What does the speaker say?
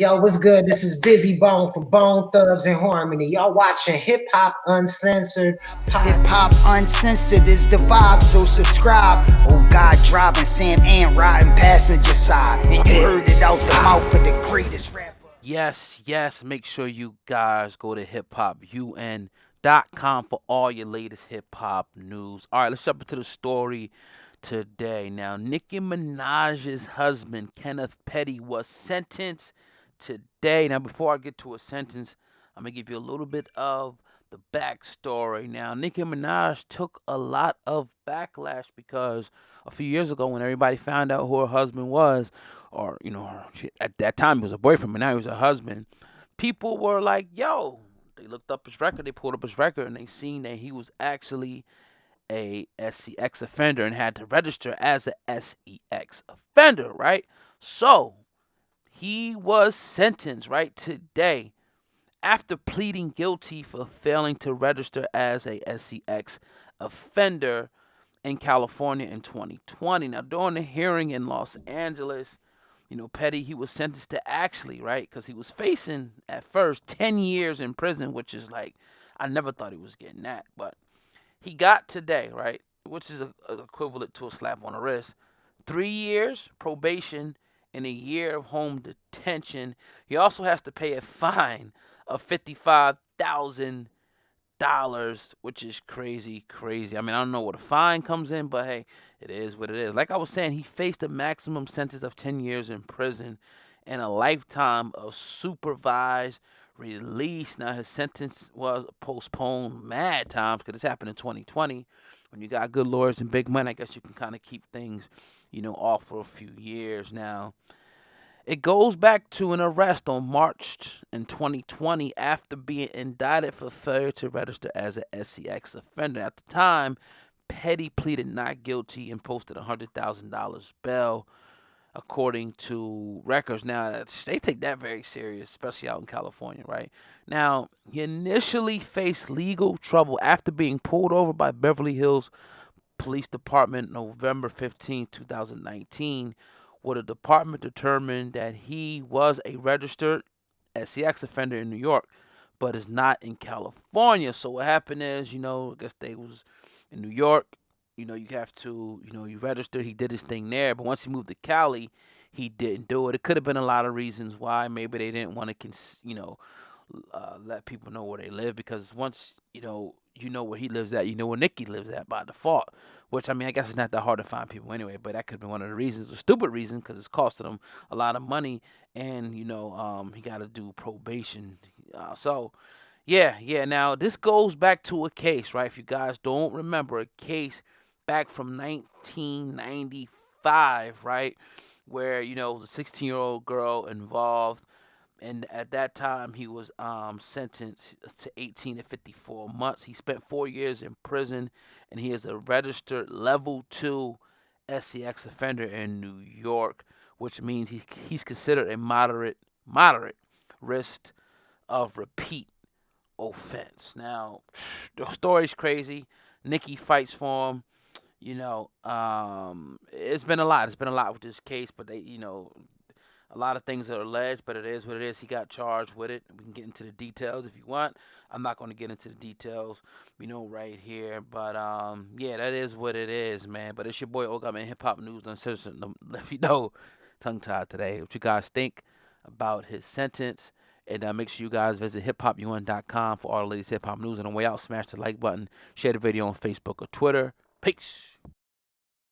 Yo, what's good? This is Busy Bone from Bone Thugs and Harmony. Y'all watching Hip Hop Uncensored Hip Podcast. hop uncensored is the vibe, so subscribe. Oh God, driving Sam and riding passenger side. You heard it out the mouth of the greatest rapper. Yes, make sure you guys go to hiphopun.com for all your latest hip hop news. All right, let's jump into the story today. Now, Nicki Minaj's husband, Kenneth Petty, was sentenced today. Now, before I get to a sentence, I'm going to give you a little bit of the backstory. Now, Nicki Minaj took a lot of backlash because a few years ago, when everybody found out who her husband was, or, at that time he was a boyfriend, but now he was a husband, people were like, yo, they looked up his record, they pulled up his record, and they seen that he was actually a SCX offender and had to register as a SEX offender, right? So he was sentenced right today after pleading guilty for failing to register as a SCX offender in California in 2020. Now, during the hearing in Los Angeles, Petty, he was sentenced to actually, right, because he was facing at first 10 years in prison, which is like, I never thought he was getting that, but he got today, right, which is equivalent to a slap on the wrist, 3 years probation and a year of home detention. He also has to pay a fine of $55,000, which is crazy, crazy. I mean, I don't know what a fine comes in, but hey, it is what it is. Like I was saying, he faced a maximum sentence of 10 years in prison and a lifetime of supervised release. Now, his sentence was postponed mad times because this happened in 2020. When you got good lawyers and big money, I guess you can kind of keep things, off for a few years. Now, it goes back to an arrest on March in 2020 after being indicted for failure to register as an SCX offender. At the time, Petty pleaded not guilty and posted a $100,000 bail, according to records. Now, they take that very serious, especially out in California, right? Now, he initially faced legal trouble after being pulled over by Beverly Hills Police Department November 15, 2019, where the department determined that he was a registered SCX offender in New York, but is not in California. So what happened is, I guess they was in New York. You have to, you register. He did his thing there, but once he moved to Cali, he didn't do it. It could have been a lot of reasons why. Maybe they didn't want to, let people know where they live, because once you know where he lives at, you know where Nicki lives at by default. Which, I mean, I guess it's not that hard to find people anyway, but that could have been one of the reasons, a stupid reason, because it's costing him a lot of money, and he got to do probation. So yeah. Now this goes back to a case, right? If you guys don't remember, a case back from 1995, right, where it was a 16-year-old girl involved, and at that time he was sentenced to 18 to 54 months. He spent 4 years in prison, and he is a registered level 2 SCX offender in New York, which means he's considered a moderate risk of repeat offense. Now, the story's crazy. Nicki fights for him. It's been a lot. It's been a lot with this case, but a lot of things are alleged, but it is what it is. He got charged with it. We can get into the details if you want. I'm not going to get into the details, right here. But yeah, that is what it is, man. But it's your boy Oga, man. Hip Hop News Uncensored. Let me know, tongue tied today, what you guys think about his sentence. And make sure you guys visit hiphopun.com for all the latest hip hop news. And on the way out, smash the like button, share the video on Facebook or Twitter. Peace.